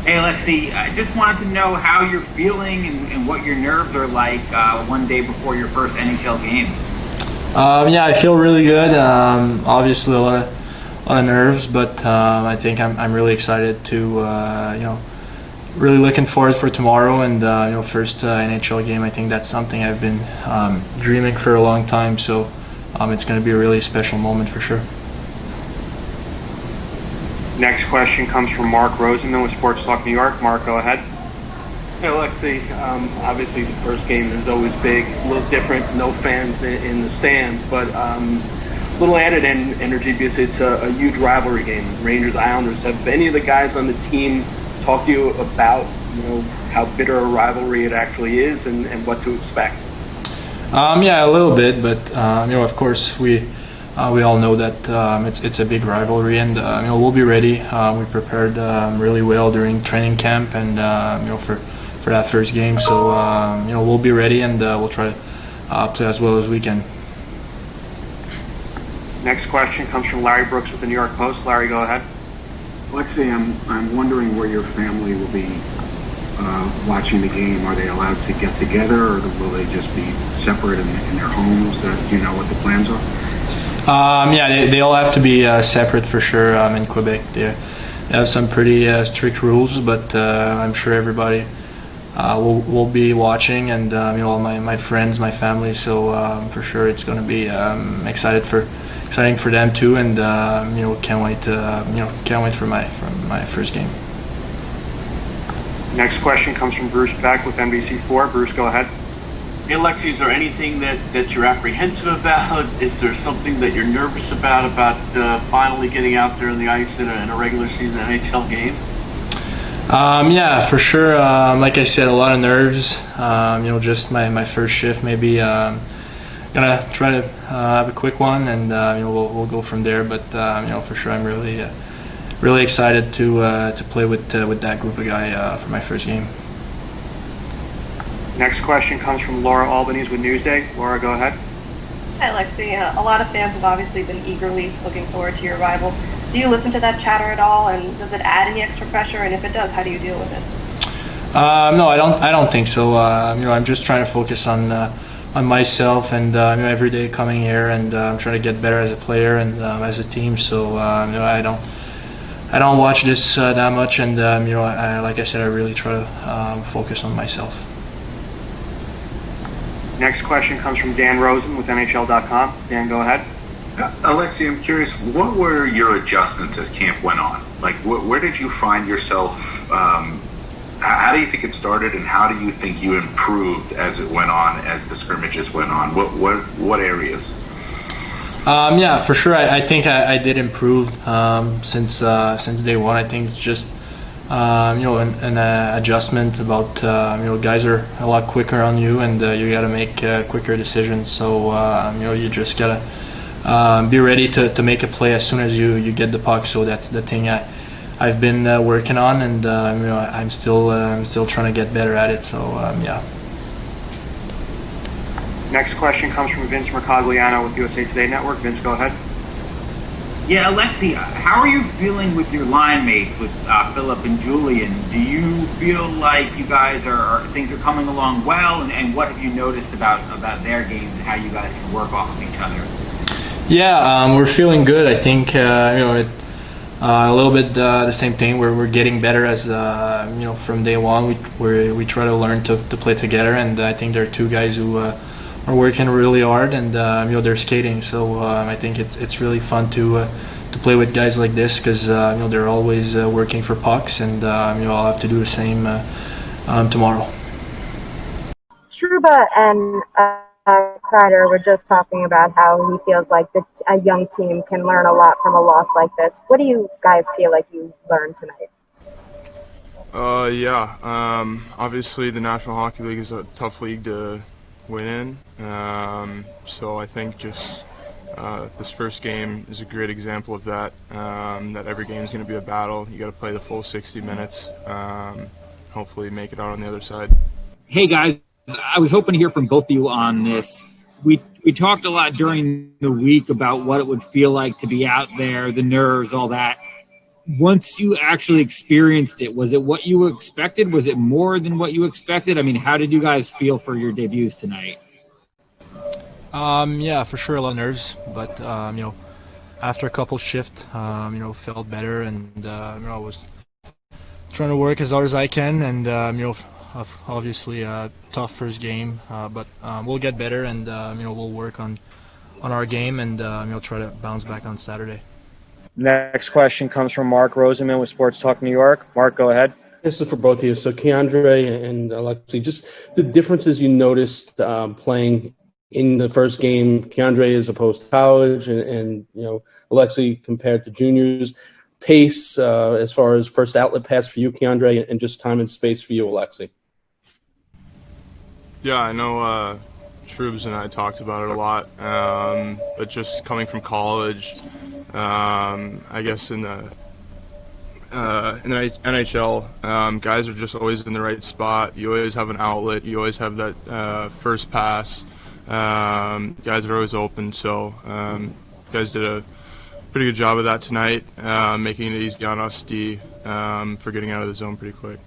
Hey, Alexi, I just wanted to know how you're feeling and what your nerves are like one day before your first NHL game. Yeah, I feel really good. Obviously, a lot of nerves, but I think I'm really excited to really looking forward for tomorrow and first NHL game. I think that's something I've been dreaming for a long time. So it's going to be a really special moment for sure. Next question comes from Mark Rosenman with Sports Talk New York. Mark, go ahead. Hey, Alexi, obviously the first game is always big, a little different, no fans in the stands, but a little added energy because it's a huge rivalry game, Rangers-Islanders. Have any of the guys on the team talked to you about, how bitter a rivalry it actually is and what to expect? Yeah, a little bit, but of course we all know that it's a big rivalry, and we'll be ready. We prepared really well during training camp, and for that first game. So we'll be ready, and we'll try to play as well as we can. Next question comes from Larry Brooks with the New York Post. Larry, go ahead. Alexi, I'm wondering where your family will be watching the game. Are they allowed to get together, or will they just be separate in their homes? Do you know what the plans are? Yeah, they all have to be separate for sure. In Quebec, they have some pretty strict rules, but I'm sure everybody will be watching, and all my friends, my family. So for sure, it's going to be exciting for them too, and can't wait for my first game. Next question comes from Bruce Beck with NBC4. Bruce, go ahead. Hey, Alexi, is there anything that you're apprehensive about? Is there something that you're nervous about finally getting out there on the ice in a regular season NHL game? Yeah, for sure. Like I said, a lot of nerves. Just my first shift. Maybe gonna try to have a quick one, and we'll go from there. But for sure, I'm really excited to play with that group of guys for my first game. Next question comes from Laura Albanese with Newsday. Laura, go ahead. Hi, Alexi. A lot of fans have obviously been eagerly looking forward to your arrival. Do you listen to that chatter at all, and does it add any extra pressure? And if it does, how do you deal with it? No, I don't think so. I'm just trying to focus on myself, and every day coming here, and I'm trying to get better as a player and as a team. So I don't watch this that much, and like I said, I really try to focus on myself. Next question comes from Dan Rosen with NHL.com. Dan, go ahead. Alexi, I'm curious, what were your adjustments as camp went on? Like, where did you find yourself? How do you think it started, and how do you think you improved as it went on, as the scrimmages went on? What areas? Yeah, for sure. I think I did improve since day one. I think it's just an adjustment about guys are a lot quicker on you, and you got to make quicker decisions. So you just gotta be ready to make a play as soon as you get the puck. So that's the thing I've been working on, and I'm still trying to get better at it. So yeah. Next question comes from Vince Mercogliano with USA Today Network. Vince, go ahead. Yeah, Alexi, how are you feeling with your line mates, with Philip and Julian? Do you feel like you guys things are coming along well, and what have you noticed about their games and how you guys can work off of each other? Yeah, we're feeling good. I think a little bit the same thing. We're getting better as from day one. We try to learn to play together, and I think there are two guys who are working really hard, and they're skating. So I think it's really fun to play with guys like this, because they're always working for pucks, and I'll have to do the same tomorrow. Trouba and Kreider were just talking about how he feels like a young team can learn a lot from a loss like this. What do you guys feel like you learned tonight? Obviously the National Hockey League is a tough league to win in. So I think just this first game is a great example of that, that every game is going to be a battle. You got to play the full 60 minutes, hopefully make it out on the other side. Hey guys, I was hoping to hear from both of you on this. We talked a lot during the week about what it would feel like to be out there, the nerves, all that. once you actually experienced it, was it what you expected? Was it more than what you expected? I mean, how did you guys feel for your debuts tonight? Yeah, for sure, a lot of nerves, but after a couple shifts, felt better, and I was trying to work as hard as I can, and obviously a tough first game, but we'll get better, and we'll work on our game, and try to bounce back on Saturday. Next question comes from Mark Rosenman with Sports Talk New York. Mark, go ahead. This is for both of you. So Keandre and Alexi, just the differences you noticed playing in the first game, Keandre as opposed to college, and Alexi compared to juniors. Pace as far as first outlet pass for you, Keandre, and just time and space for you, Alexi. Yeah, I know Shrubs and I talked about it a lot, but just coming from college, I guess in the NHL, guys are just always in the right spot. You always have an outlet. You always have that first pass. Guys are always open, so guys did a pretty good job of that tonight, making it easy on us D for getting out of the zone pretty quick.